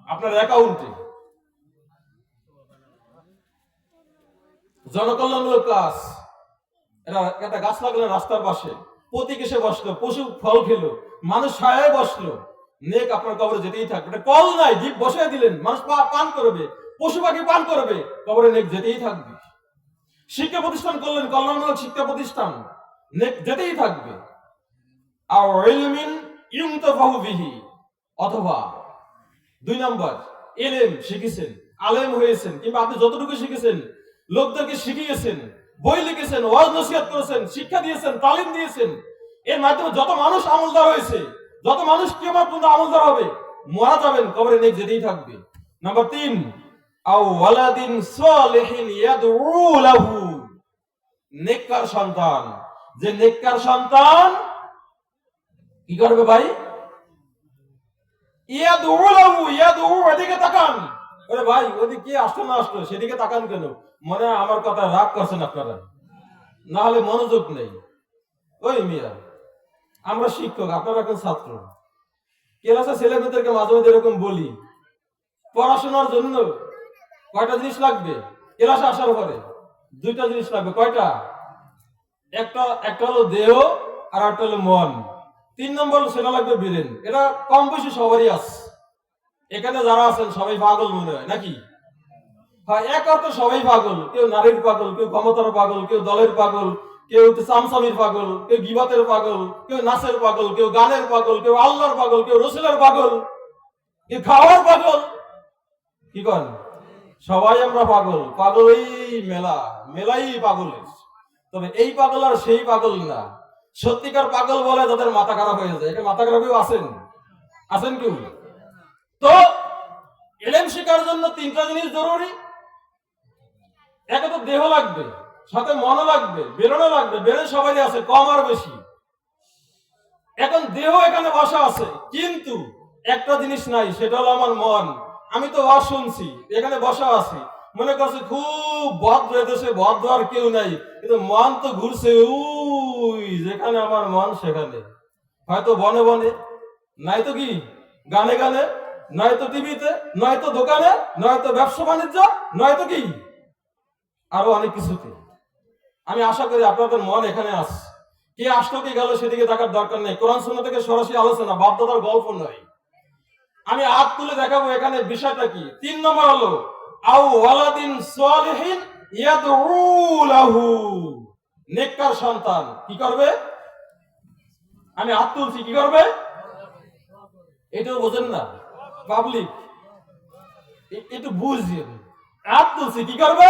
আপনার অ্যাকাউন্টে। জনকল্যাণমূলক কাজ, এটা একটা গাছ লাগলো রাস্তার পাশে, প্রতীক এসে বসলো, পশু ফল খেলো, মানুষ ছায়ায় বসলো, নেক আপনার কবরে যেতেই থাকবে। এটা কল নাই, জীব বসায় দিলেন, মানুষ পান করবে, পশু পাখি পান করবে, কবরে নেক যেতেই থাকবে। শিক্ষা প্রতিষ্ঠান করলেন, কল্যাণমূলক শিক্ষা প্রতিষ্ঠান, নেক যেতেই থাকবে। আর ইলমিন ইউনতাফাহু বিহি, অথবা 2 নম্বর, ইলম শিখেছেন, আলেম হয়েছেন, কিংবা আপনি যতটুকু শিখেছেন, লোকদেরকে শিখিয়েছেন, বই লিখেছেন, ওয়াজ নসিহত করেছেন, শিক্ষা দিয়েছেন, তালিম দিয়েছেন, এর মাধ্যমে যত মানুষ আমলদার হয়েছে, যত মানুষ কিয়ামত পর্যন্ত আমলদার হবে, মারা যাবেন, কবরে নেক যেতেই থাকবে। নাম্বার 3, আও ওয়ালাদিন সালিহিন ইয়াদউ লাহু, নেককার সন্তান, যে নেককার সন্তান কি করবে ভাই? ইয়াদউ লাহু, ইয়াদউ, এদিকে তাকান। আরে ভাই, ওদিকে কি আসলো না আসলো, সেদিকে তাকান কেন? মনে হয় আমার কথা রাগ করছেন আপনারা, না হলে মনোযোগ নেই। ওই মিয়া, আমরা শিক্ষক, আপনারা এখন ছাত্র। ক্লাসে ছেলে মেয়েদেরকে মাঝে মাঝে এরকম বলি, পড়াশোনার জন্য কয়টা জিনিস লাগবে? ক্লাসে আসার পরে দুইটা জিনিস লাগবে। কয়টা? একটা একটা হলো দেহ, আর একটা হলো মন। 3 নম্বর সেটা লাগবে ব্রেন। এটা কম বেশি সবারই আছে। এখানে যারা আছেন সবাই পাগল মনে হয় নাকি? হ্যাঁ, এক অর্থে সবাই পাগল। কেউ নারীর পাগল, কেউ ক্ষমতার পাগল, কেউ দলের পাগল, কেউ চামচামির পাগল, কেউ গিবাতের পাগল, কেউ নাচের পাগল, কেউ গানের পাগল, কেউ আল্লাহর পাগল, কেউ রসুলের পাগল, কেউ খাওয়ার পাগল। কি কন? সবাই আমরা পাগল। পাগল এই মেলাই পাগলের। তবে এই পাগল আর সেই পাগল না। সত্যিকার পাগল বলে যাদের মাথা খারাপ হয়ে যায়। এটা মাথা খারাপ কেউ আছেন কেউ? তো ইলম শেখার জন্য 3টা জিনিস জরুরি। একে তো দেহ লাগবে, সাথে মনও লাগবে, ব্রেনও লাগবে। ব্রেন সবাই আছে, কম আর বেশি। এখন দেহ এখানে বসা আছে, কিন্তু একটা জিনিস নাই, সেটা হলো আমার মন। আমি তো ওয়াজ শুনছি, এখানে বসা আছি, মনে করছে খুব ভদ্র, এদেশে ভদ্র আর কেউ নাই, কিন্তু মন তো ঘুরছে ওই যেখানে আমার মন সেখানে। হয়তো বনে বনে, নয়তো কি গানে গানে, নয়তো টিভিতে, নয়তো দোকানে, নয়তো ব্যবসা বাণিজ্য, নয়তো কি আরো অনেক কিছুতে। আমি আশা করি আপনাদের মন এখানে আছে। কে আসলো কি গেল সেদিকে দেখার দরকার নেই। কোরআন সুন্নাহ থেকে সরাসরি আলোচনা, বাপদাদার গল্প নয়। আমি হাত তুলে দেখাবো এখানে বিষয়টা কি। 3 নম্বর হলো আও ওয়ালাদিন সালিহিন ইয়াদউ লাহু, নেককার সন্তান কি করবে? আমি হাত তুলছি, কি করবে? এটাও বোঝেন না পাবলিক, একটু বুঝিয়ে। হাত তুলছি, কি করবে?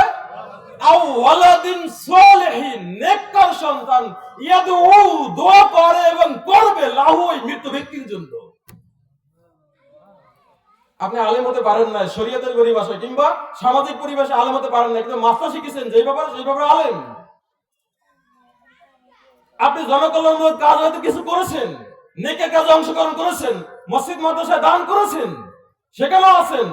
আও ওয়ালাদিন সালিহিন, নেককার সন্তান, ইয়াদউ, দোয়া করে এবং করবে, লাহু, ওই মৃত ব্যক্তির জন্য। আপনি আলেম হতে পারেন না শরীয়তের পরিভাষায় কিংবা সামাজিক পরিবেশে আলেম হতে পারেন না, কিন্তু মাস্টার শিখেছেন যেই ব্যাপারে সেই ব্যাপারে আলেম। আপনি জনকল্যাণমূলক কাজ হয়তো কিছু করেছেন, নেকের কাজে অংশগ্রহণ করেছেন, মসজিদ মাদ্রাসায় দান করেছেন, সেখানেও আছেন।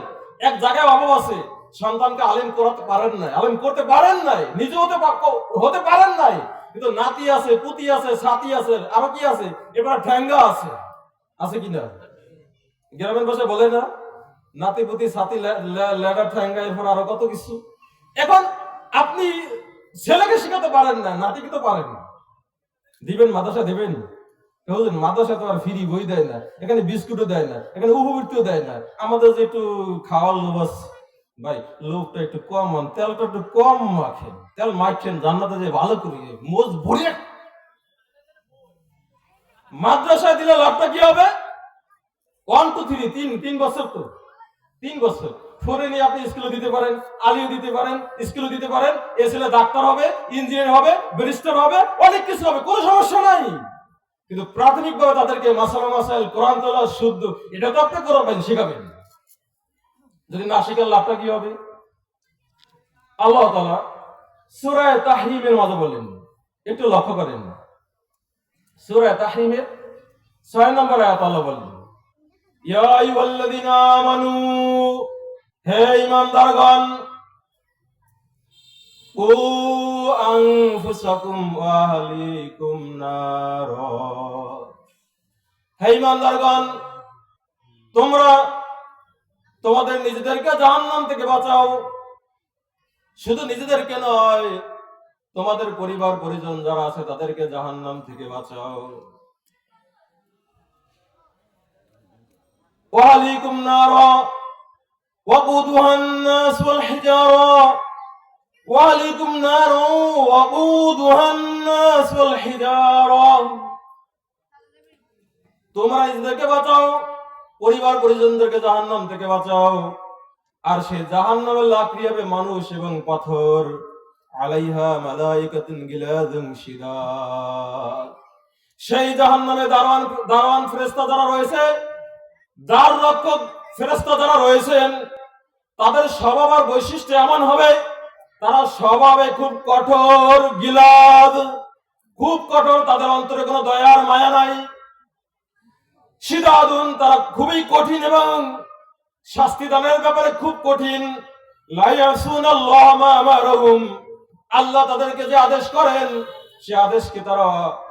এক জায়গায় অভাব আছে, সন্তানকে আলেম করাতে পারেন নাই, আলেম করতে পারেন নাই, নিজে হতে পারেন নাই, কিন্তু নাতি আছে, পুতি আছে, সাথী আছে, আরো কি আছে, এবার ঠ্যাঙ্গা আছে কিনা? গ্রামের ভাষায় বলে না, নাতি পুতি সাথী লেডার ঠ্যাঙ্গা, এরপর আরো কত কিছু। এখন আপনি ছেলেকে শেখাতে পারেন না, নাতিকে তো পারেন না, দিবেন মাদ্রাসা দেবেন? মাদ্রাসা তো আর ফ্রি বই দেয় না, এখানে বিস্কুটও দেয় না, এখানে উপবৃত্তিও দেয় না। আমাদের যে একটু খাওয়ার লোভ আছে ভাই, লোভটা একটু কম, তেলটা একটু কম মাখেন, তেল মাখেন জান্নাতে যে ভালো করে মোজ ভরিয়ে। মাদ্রাসায় দিলে লাভটা কি হবে? 1 2 3, 3 বছর, তো 3 বছর ফোরে নিয়ে আপনি স্কুলে দিতে পারেন, আলিও দিতে পারেন, স্কুলে দিতে পারেন। এ ছেলে ডাক্তার হবে, ইঞ্জিনিয়ার হবে, ব্যারিস্টার হবে, অনেক কিছু হবে, কোনো সমস্যা নাই। কিন্তু প্রাথমিকভাবে তাদেরকে মাসালা মাসাইল, কোরআন তেলাওয়াত, শুদ্ধ, এটা তো আপনি করবেন, শেখাবেন। যদি না শেখার লাভটা কি হবে? আল্লাহ তাআলা সূরা তাহরিমের মাঝে বলেন, একটু লক্ষ্য করেন। সূরা তাহরিমের 6 নম্বর আয়াত আল্লাহ বলেন, ইয়া আইয়ুহাল্লাযীনা আমানু, হে ঈমানদারগণ, কু আনফুসাকুম ওয়া আহলিকুম নার, হে ঈমানদারগণ, তোমরা তোমাদের নিজেদেরকে জাহান্নাম থেকে বাঁচাও। শুধু নিজেদেরকে নয়, তোমাদের পরিবার পরিজন যারা আছে তাদেরকে জাহান্নাম থেকে বাঁচাও। ওয়া আহলিকুম নার ওয়াকুদুহান নাস ওয়াল হিজারা, ওয়া আহলিকুম নার ওয়াকুদুহান নাস ওয়াল হিজারা, তোমরা নিজেদেরকে বাঁচাও, পরিবার পরিজনদেরকে জাহান্নাম থেকে বাঁচাও। আর সে জাহান্নামের লাকড়ি হবে মানুষ এবং পাথর, আলাইহা মালাইকাতুন গিলাযুন শিদাদ, সেই জাহান্নামে দারওয়ান ফেরেশতা যারা রয়েছে, দ্বার রক্ষক ফেরেশতা যারা রয়েছেন, তাদের স্বভাব আর বৈশিষ্ট্য এমন হবে, তারা স্বভাবে খুব কঠোর, গিলাদ, খুব কঠোর, তাদের অন্তরে কোনো দয়ার মায়া নাই। শিদাদুন, তারা খুবই কঠিন এবং শাস্তি দানের ব্যাপারে খুব কঠিন। লা ইয়াসুনাল্লাহ মা আমারহুম, আল্লাহ তাদেরকে যে আদেশ করেন সে আদেশকে তারা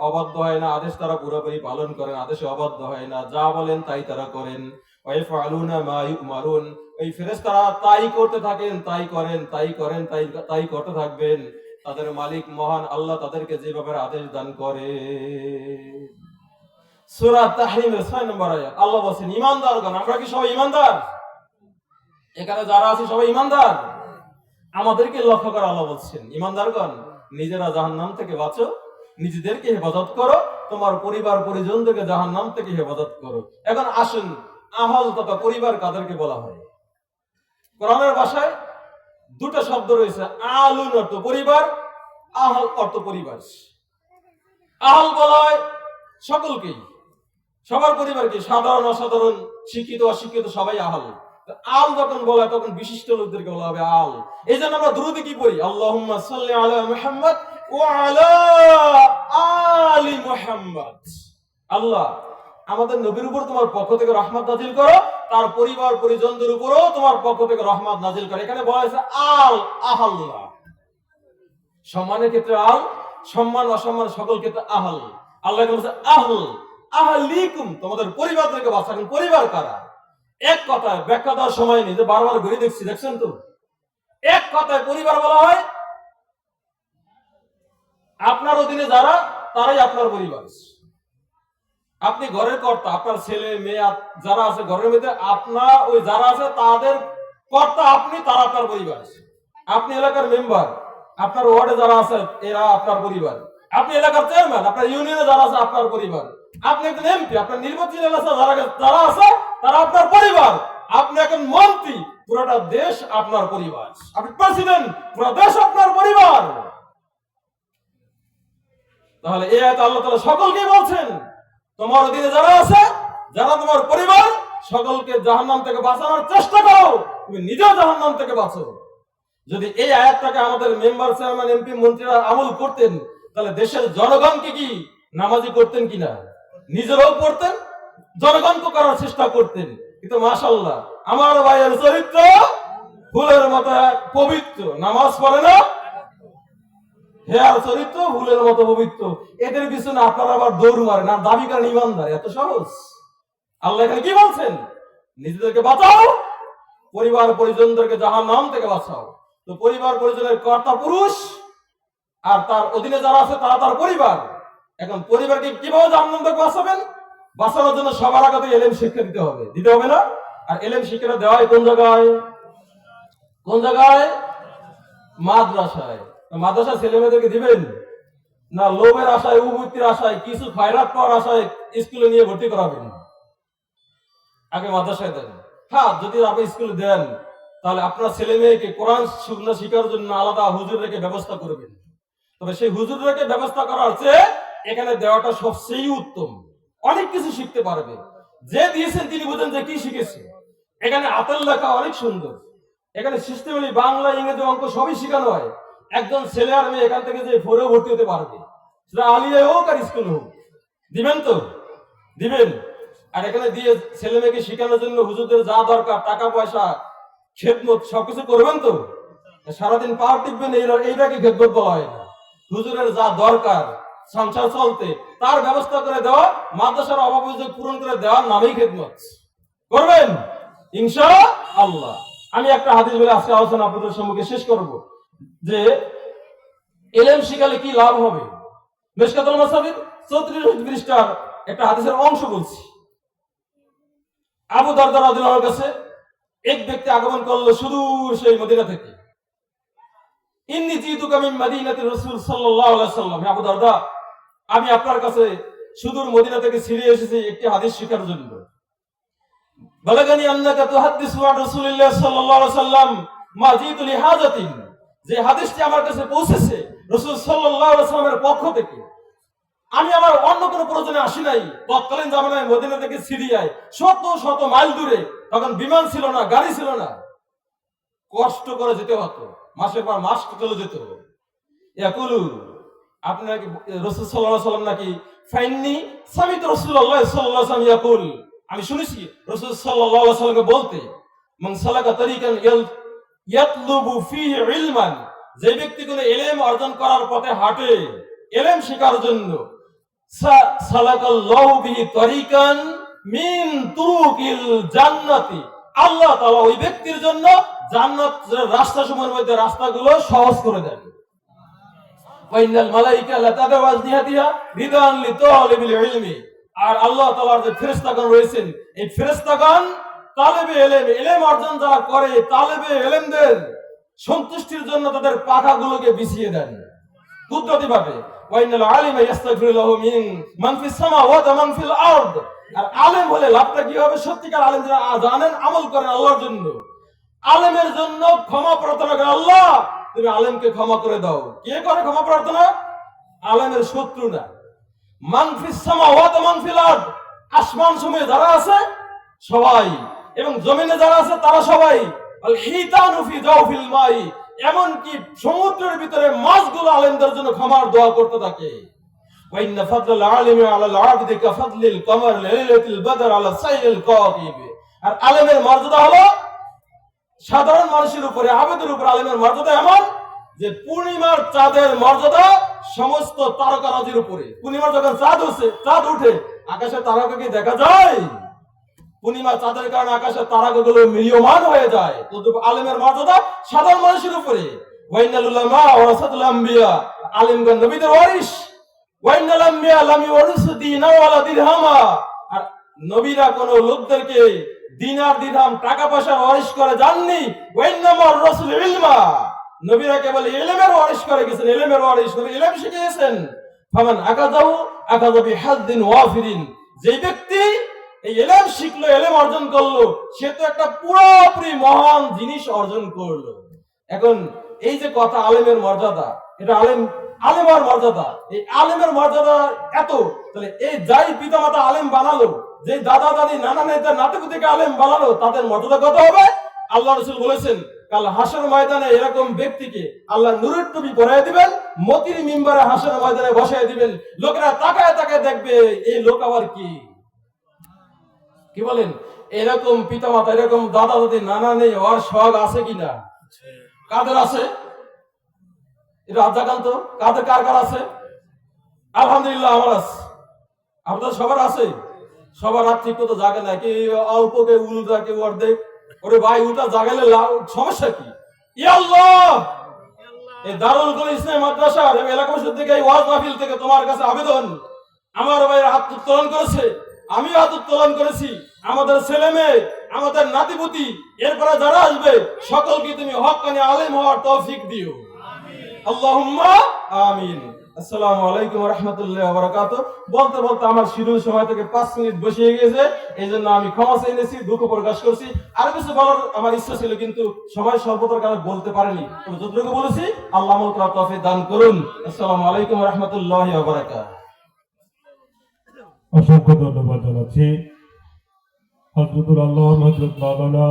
অবাধ্য হয় না, আদেশ তারা পুরোপুরি পালন করেন, আদেশে অবাধ্য হয় না, যা বলেন তাই তারা করেন। ওয়াইফআলুনা মা ইউমারুন, এই ফেরেশতারা তাই করতে থাকেন, তাই করেন, তাই করেন, তাই তাই করতে থাকবেন। তাদের মালিক মহান আল্লাহ তাদেরকে যে ব্যাপারে আদেশ দান করে। সূরা তাহরিমের 6 নম্বর আয়াত আল্লাহ বলেন, ঈমানদারগণ, আমরা কি সবাই ঈমানদার? এখানে যারা আছে সবাই ঈমানদার? আমাদেরকে লক্ষ্য করে আল্লাহ বলছেন, ঈমানদারগণ, নিজেরা জাহান্নাম থেকে বাঁচো, নিজেদেরকে হেফাজত করো, তোমার পরিবার পরিজনদেরকে জাহান্নাম থেকে হেফাজত করো। এখন আসুন, আহল তথা পরিবার কাদেরকে বলা হয়? কোরআনের ভাষায় দুটো শব্দ রয়েছে, আলুন অর্থ পরিবার, আহল অর্থ পরিবার। আহল বলা হয় সকলকেই, সবার পরিবারকে, সাধারণ অসাধারণ, শিক্ষিত অশিক্ষিত সবাই আহল। আল যখন বলা হয় তখন বিশিষ্ট লোকদেরকে বলা হবে আল। এই জন্য আমরা দুরূদে কি পড়ি? আল্লাহুম্মা সাল্লি আলা মুহাম্মদ ওয়া আলা আলি মুহাম্মদ। আল্লাহ, আমাদের নবীর উপর তোমার পক্ষ থেকে রহমত নাজিল করো, তার পরিবার পরিজনদের উপরও তোমার পক্ষ থেকে রহমত নাজিল করো। এখানে বলা হয়েছে আল, আহাল্লাহ। সম্মানের ক্ষেত্রে আল, সম্মান অসম্মান সকল ক্ষেত্রে আহল। আল্লাহ বলেছে আহল আহলিকুম, তোমাদের পরিবারদেরকে বাঁচাবেন। পরিবার কারা? এক কথায় ব্যাখ্যা দেওয়ার সময় নেই, যে বারবার ঘুরে দেখছি, দেখছেন তো। এক কথায় পরিবার বলা হয় আপনার অধীনে যারা, তারাই আপনার পরিবার। আপনি ঘরের কর্তা, আপনার ছেলে মেয়ে যারা আছে ঘরের মধ্যে, আপনার ওই যারা আছে তাদের কর্তা আপনি, তারা আপনার পরিবার। আপনি এলাকার মেম্বার, আপনার ওয়ার্ডে যারা আছে এরা আপনার পরিবার। আপনি এলাকার চেয়ারম্যান, আপনার ইউনিয়নে যারা আছে আপনার পরিবার। আপনি একজন এমপি, আপনার নির্বাচিত এলাকা যারা আছে তারা আপনার পরিবার। আপনি একজন মন্ত্রী, পুরোটা দেশ আপনার পরিবার। আপনি প্রেসিডেন্ট, পুরো দেশ আপনার পরিবার। তাহলে এই আয়াতে আল্লাহ তাআলা সকলকে বলছেন, তোমার অধীনে যারা আছে, যারা তোমার পরিবার, সকলকে জাহান্নাম থেকে বাঁচানোর চেষ্টা করো, তুমি নিজেও জাহান্নাম থেকে বাঁচো। যদি এই আয়াতটাকে আমাদের মেম্বার, চেয়ারম্যান, এমপি, মন্ত্রীরা আমল করতেন, তাহলে দেশের জনগণকে কি নামাজি করতেন কিনা? নিজেরাও পড়তেন, জনগণকে করার চেষ্টা করতেন। কিন্তু মাশাআল্লাহ, আমার ভাইয়ের চরিত্র ফুলের মতো পবিত্র, নামাজ পড়ে না, হেয়ার চরিত্র ফুলের মতো পবিত্র। এদের পিছনে আপনারা আবার দৌড় মারেন আর দাবি করেন ইমানদার। এত সহজ? আল্লাহ এখানে কি বলছেন? নিজেদেরকে বাঁচাও, পরিবার পরিজনদেরকে জাহান্নাম থেকে বাঁচাও। তো পরিবার পরিজনের কর্তা পুরুষ, আর তার অধীনে যারা আছে তারা তার পরিবার। এখন পরিবারকে কিভাবে জাহান্নাম থেকে বাঁচাবেন? বাঁচানোর জন্য সবার আগে ইলম শিক্ষা দিতে হবে, দিতে হবে না? আর ইলম শিক্ষাটা দেওয়া হয় কোন জায়গায়? কোন জায়গায়? মাদ্রাসায়। মাদ্রাসা ছেলে মেয়েদেরকে দিবেন না লোভের আশায়, উবুক্তির আশায়, কিছু খয়রাত পাওয়ার আশায় স্কুলে নিয়ে ভর্তি করাবেন? আগে মাদ্রাসায় দেন। হ্যাঁ, যদি আপনি স্কুলে দেন তাহলে আপনার ছেলে মেয়েকে কোরআন সুন্নাহ শিখার জন্য আলাদা হুজুর রেখে ব্যবস্থা করবেন। তবে সেই হুজুর রেখে ব্যবস্থা করার চেয়ে এখানে দেওয়াটা সবচেয়ে উত্তম। অনেক কিছু শিখতে পারবে। যে দিয়েছেন তিনি বুঝেন যে কি শিখেছে। এখানে হাতের লেখা অনেক সুন্দর। এখানে সিস্টেমলি বাংলা, ইংরেজি, অঙ্ক সবই শেখানো হয়। একজন ছেলে আর মেয়ে এখান থেকে যে ফোরে ভর্তি হতে পারবে, সেটা আলিয়া হোক আর স্কুল হোক। দিবেন তো? দিবেন। আর এখানে দিয়ে ছেলে মেয়েকে শেখানোর জন্য হুজুরদের যা দরকার, টাকা পয়সা, খেদমত সবকিছু করবেন তো? সারাদিন পাওয়ার টিপবেন, এইটাকে খেদমত বলা হয় না। হুজুরের যা দরকার সংসার চলতে, তার ব্যবস্থা করে দেওয়া, মাদ্রাসার অভাব পূরণ করে দেওয়ার নামেই খেদমত করবেন ইনশাআল্লাহ। আমি একটা হাদিস বলে আজকে আলোচনা আপনাদের সম্মুখে শেষ করব, যে ইলম শিখালে কি লাভ হবে। মিশকাতুল মাসাবির 34 পৃষ্ঠার একটা হাদিসের অংশ বলছি। আবু দারদা রাদিয়াল্লাহু আনহুর কাছে এক ব্যক্তি আগমন করলো সুদূর সেই মদিনা থেকে। ইন্নী জিতুকা মিন মাদিনাতি রাসূল সাল্লাল্লাহু আলাইহি ওয়াসাল্লাম। আবু দারদা, আমি আপনার কাছে সুদূর মদিনা থেকে ছিড়ে এসেছি একটি হাদিস শেখার জন্য। বালাগানি আন্নাকা তুহাদ্দিসু আন রাসূলিল্লাহ সাল্লাল্লাহু আলাইহি ওয়াসাল্লাম মা জিতু লিহাজাতিন, যে হাদিসটি আমার কাছে পৌঁছেছে রাসূল সাল্লাল্লাহু আলাইহি ওয়াসাল্লামের পক্ষ থেকে। আমি আমার অন্য কোনো প্রয়োজনে আসি নাই। তৎকালীন জামানায় মদিনা থেকে সিরিয়ায় শত শত মাইল দূরে, তখন বিমান ছিল না, গাড়ি ছিল না, কষ্ট করে যেতে হতো, মাসের পর মাস চলে যেত। ইয়াকুলু, আপনি নাকি রাসূল সাল্লাল্লাহু আলাইহি ওয়াসাল্লাম নাকি ফাইন্নি সামিত রাসূলুল্লাহ সাল্লাল্লাহু আলাইহি ওয়াসাল্লাম ইয়াকুল, আমি শুনেছি রাসূল সাল্লাল্লাহু আলাইহি ওয়াসাল্লামকে বলতে, মান সালাকা তরিকান ইয়াতলুবু ফীহি ইলমান, যে ব্যক্তি কোনো ইলম অর্জন করার পথে হাঁটে, ইলম শেখার জন্য সালাকাল্লাহু বিহি তরিকান মিন তুরুকিল জান্নাতি, আল্লাহ তাআলা ওই ব্যক্তির জন্য জান্নাতের রাস্তাসমূহের মধ্যে রাস্তাগুলো সহজ করে দেন। ওয়াইনাল মালাইকা লাতাদাউ আজনিহাতিহা রিদান লিতালিবিল ইলমি, আর আল্লাহ তাআলার যে ফেরেশতাগণ রয়েছেন, এই ফেরেশতাগণ তালেবে ইলম, ইলম অর্জন যারা করে তালেবে ইলমদের সন্তুষ্টির জন্য তাদের পাখাগুলোকে বিছিয়ে দেন কুদরতি ভাবে। ওয়াইনাল আলিমা ইস্তাগফিরু লাহু মিন মান ফিস সামাওয়াতি ওয়া মান ফিল আরদ, আর আলেম হলে লাভটা কি হবে? সত্যিকার আলেম যারা জানেন, আমল করেন আল্লাহর জন্য, আলেমের জন্য ক্ষমা প্রার্থনা করে, আল্লাহ তুমি আলেমকে ক্ষমা করে দাও। কে করে ক্ষমা প্রার্থনা? আলেমের শত্রু না। মান ফিস সামাওয়াতি ওয়া মান ফিল আরদ, আসমান সমূহে যারা আছে সবাই এবং জমিনে যারা আছে তারা সবাই। আল হিতানু ফি জাওফিল মাই, এমন কি সমুদ্রের ভিতরে মাছগুলো আলেমদের জন্য ক্ষমার দোয়া করতে থাকে। ওয়া ইন্না ফাদলাল আলিমি আলাল আবদি কাফাদলিল কমর লাইলাতুল বদর আলা সাইয়িল কাতিব, আর আলেমের মর্যাদা হলো সাধারণ মানুষের উপরে, আবেদের উপরে আলেমের মর্যাদা এমন যে পূর্ণিমার চাঁদের মর্যাদা সমস্ত তারকারাজির উপরে। পূর্ণিমার যখন চাঁদ উঠে আকাশে তারকাকে দেখা যায়, পূর্ণিমা চাঁদের কারণে আকাশের তারাগুলো মিলিয়মান হয়ে যায়। তদ্রূপ আলেমের মর্যাদা সাধারণ মানুষের উপরে। ওয়াইনাল উলামা ওয়ারাসাতুল আম্বিয়া, আলেমগণ নবীদের ওয়ারিস। ওয়াইনাল আম্বিয়া লাম ইওয়ারিসু দিনা ওয়ালা দিরহামা, আর নবীরা কোন লোকদেরকে দিনার দিরহাম টাকা পয়সার ওয়ারিস করে যাননি। ওয়াইন্নামার রাসূল ইলমা, নবীরা কেবল ইলমের ওয়ারিস করে গেছেন, ইলমের ওয়ারিস, নবী ইলম শিখিয়েছেন। ফামান আকাযাহু আকাযা বিহাদ্দিন ওয়াফিরিন, যে ব্যক্তি এই ইলম শিখলো, ইলম অর্জন করলো, সে তো একটা পুরোপুরি মহান জিনিস অর্জন করলো। এখন এই যে কথা আলেমের মর্যাদা, এটা আলেমের মর্যাদা, এই আলেমের মর্যাদা এত, তাহলে এই যাই পিতামাতা আলেম বানালো, যে দাদা দাদি নানা নেতা নাতিপুতিকে আলেম বানালো, তাদের মর্যাদা কত হবে? আল্লাহ রাসূল বলেছেন কাল হাসর ময়দানে এরকম ব্যক্তিকে আল্লাহ নূরের টুপি পরায় দিবেন, মতির মিম্বারে হাসর ময়দানে বসায় দিবেন, লোকেরা তাকায় তাকায় দেখবে এই লোক আবার কি বলেন? এরকম পিতামাতা, এরকম দাদা দাদি নানা নেই হওয়ার শখ আছে কিনা? কাদের আছে? এটা আজাকান্ত কাদের কার কার আছে? আলহামদুলিল্লাহ আমার আছে, আপনাদের সবার আছে। সবার রাত ঠিক মতো জাগে না, কি অল্প, কে উল্টা, কেউ অর্ধেক। ওরে ভাই, উল্টা জাগালে সমস্যা কি? ইয়া আল্লাহ, এই দারুল কুল ইসলামী মাদ্রাসার এলাকাবাসী থেকে এই ওয়াজ মাহফিল থেকে তোমার কাছে আবেদন, আমার ভাই হাত উত্তোলন করেছে, আমি হাত উত্তোলন করেছি, আমাদের ছেলে মেয়ে, আমাদের নাতিপুতি, এরপরে যারা আসবে সকলকে তুমি হক্কানি আলেম হওয়ার তৌফিক দিও, আল্লাহুম্মা আমিন। আসসালামু আলাইকুম ওয়া রাহমাতুল্লাহি ওয়া বারাকাতুহু। বলতে বলতে আমার শিডিউল সময় থেকে 5 মিনিট বসিয়ে গিয়েছে, এইজন্য আমি ক্ষমা চেয়ে নিয়েছি, দুঃখ প্রকাশ করছি। আর কিছু বলার আমার ইচ্ছা ছিল, কিন্তু সময় স্বল্পতার কারণে বলতে পারিনি। তবে যতটুকু বলেছি আল্লাহ আমল করার তৌফিক দান করুন। আসসালামু আলাইকুম ওয়া রাহমাতুল্লাহি ওয়া বারাকাতুহু। অসংখ্য ধন্যবাদ জানাচ্ছি হযরতুল আল্লাহ হযরত মাওলানা